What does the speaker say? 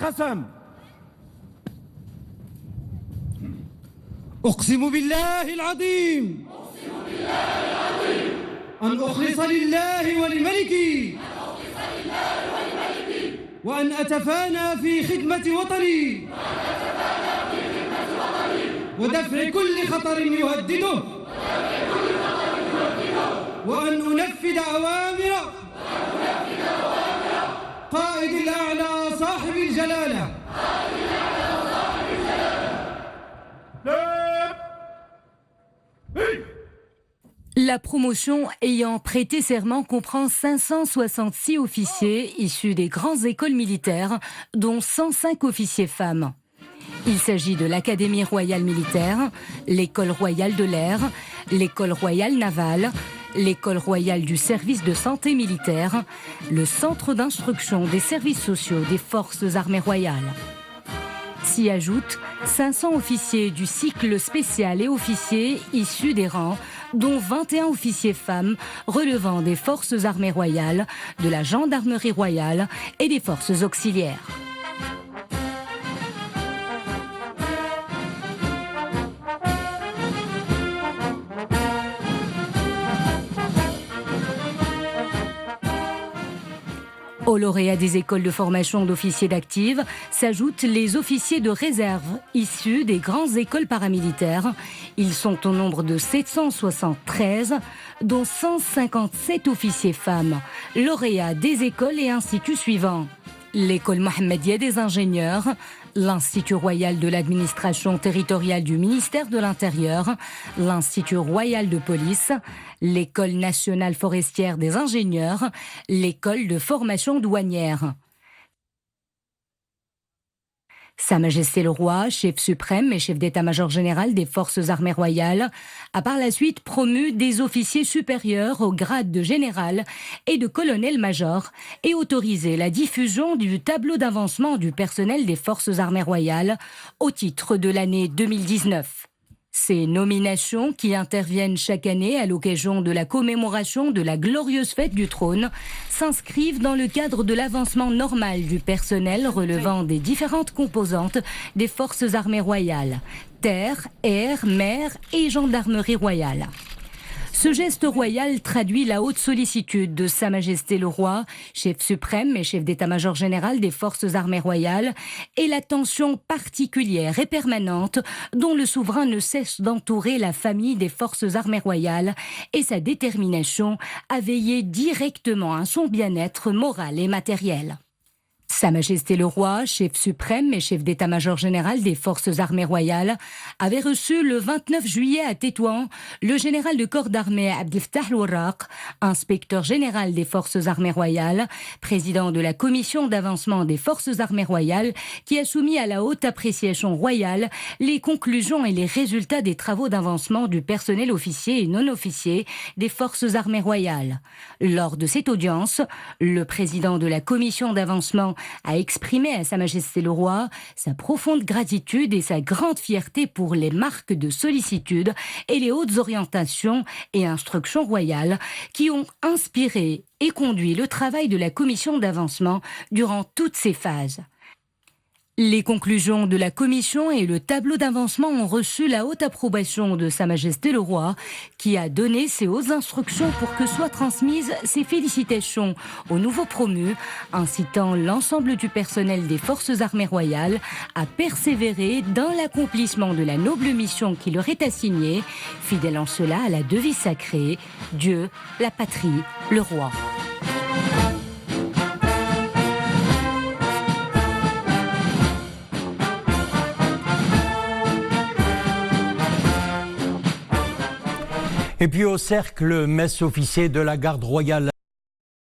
القسم أقسم بالله العظيم أن أخلص لله ولملكي وأن أتفانى في خدمة وطني ودفع كل خطر يهدده وأن أنفذ أوامر قائد الأعلى صاحب الجلالة. La promotion ayant prêté serment comprend 566 officiers issus des grandes écoles militaires, dont 105 officiers femmes. Il s'agit de l'Académie royale militaire, l'École royale de l'air, l'École royale navale, l'École royale du service de santé militaire, le Centre d'instruction des services sociaux des forces armées royales. S'y ajoutent 500 officiers du cycle spécial et officiers issus des rangs, dont 21 officiers femmes relevant des forces armées royales, de la gendarmerie royale et des forces auxiliaires. Aux lauréats des écoles de formation d'officiers d'active s'ajoutent les officiers de réserve issus des grandes écoles paramilitaires. Ils sont au nombre de 773, dont 157 officiers femmes, lauréats des écoles et instituts suivants. L'école Mohammedia des ingénieurs, l'Institut royal de l'administration territoriale du ministère de l'Intérieur, l'Institut royal de police, l'École nationale forestière des ingénieurs, l'école de formation douanière. Sa Majesté le Roi, chef suprême et chef d'état-major général des forces armées royales, a par la suite promu des officiers supérieurs au grade de général et de colonel-major et autorisé la diffusion du tableau d'avancement du personnel des forces armées royales au titre de l'année 2019. Ces nominations, qui interviennent chaque année à l'occasion de la commémoration de la glorieuse fête du trône, s'inscrivent dans le cadre de l'avancement normal du personnel relevant des différentes composantes des forces armées royales, terre, air, mer et gendarmerie royale. Ce geste royal traduit la haute sollicitude de Sa Majesté le Roi, chef suprême et chef d'état-major général des forces armées royales, et l'attention particulière et permanente dont le souverain ne cesse d'entourer la famille des forces armées royales et sa détermination à veiller directement à son bien-être moral et matériel. Sa Majesté le Roi, chef suprême et chef d'état-major général des forces armées royales, avait reçu le 29 juillet à Tétouan le général de corps d'armée Abdelfattah El-Warraq, inspecteur général des forces armées royales, président de la commission d'avancement des forces armées royales, qui a soumis à la haute appréciation royale les conclusions et les résultats des travaux d'avancement du personnel officier et non-officier des forces armées royales. Lors de cette audience, le président de la commission d'avancement a exprimé à Sa Majesté le Roi sa profonde gratitude et sa grande fierté pour les marques de sollicitude et les hautes orientations et instructions royales qui ont inspiré et conduit le travail de la commission d'avancement durant toutes ces phases. Les conclusions de la commission et le tableau d'avancement ont reçu la haute approbation de Sa Majesté le Roi, qui a donné ses hautes instructions pour que soient transmises ses félicitations aux nouveaux promus, incitant l'ensemble du personnel des forces armées royales à persévérer dans l'accomplissement de la noble mission qui leur est assignée, fidèle en cela à la devise sacrée « Dieu, la patrie, le roi ». Et puis au cercle, messe officier de la garde royale.